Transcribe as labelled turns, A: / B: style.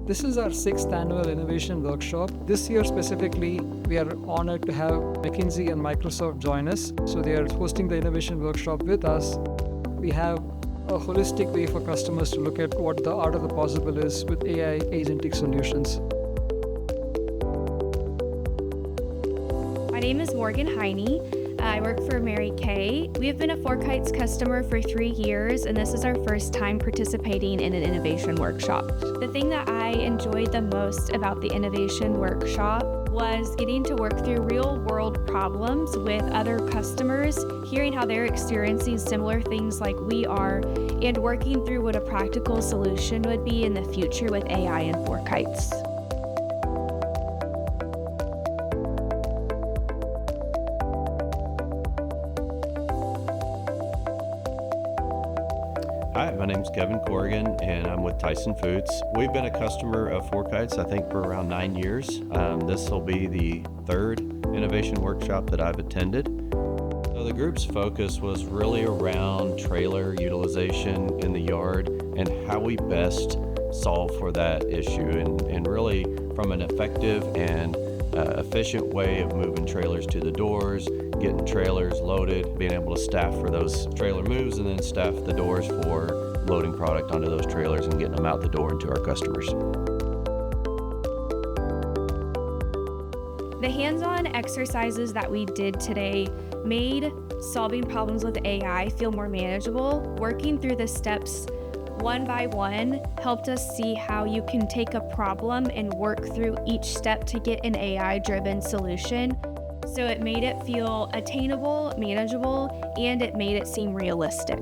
A: This is our 6th annual innovation workshop. This year specifically, we are honored to have McKinsey and Microsoft join us. So they are hosting the innovation workshop with us. We have a holistic way for customers to look at what the art of the possible is with AI agentic solutions.
B: My name is Morgan Heine. I work for Mary Kay. We have been a FourKites customer for 3 years, and this is our first time participating in an innovation workshop. The thing that I enjoyed the most about the innovation workshop was getting to work through real-world problems with other customers, hearing how they're experiencing similar things like we are, and working through what a practical solution would be in the future with AI and FourKites.
C: Hi, my name's Kevin Corrigan, and I'm with Tyson Foods. We've been a customer of FourKites, I think, for around 9 years. This will be the 3rd innovation workshop that I've attended. So the group's focus was really around trailer utilization in the yard and how we best solve for that issue, and really from an effective and efficient way of moving trailers to the doors, getting trailers loaded, being able to staff for those trailer moves, and then staff the doors for loading product onto those trailers and getting them out the door and to our customers.
B: The hands-on exercises that we did today made solving problems with AI feel more manageable. Working through the steps one by one helped us see how you can take a problem and work through each step to get an AI-driven solution. So it made it feel attainable, manageable, and it made it seem realistic.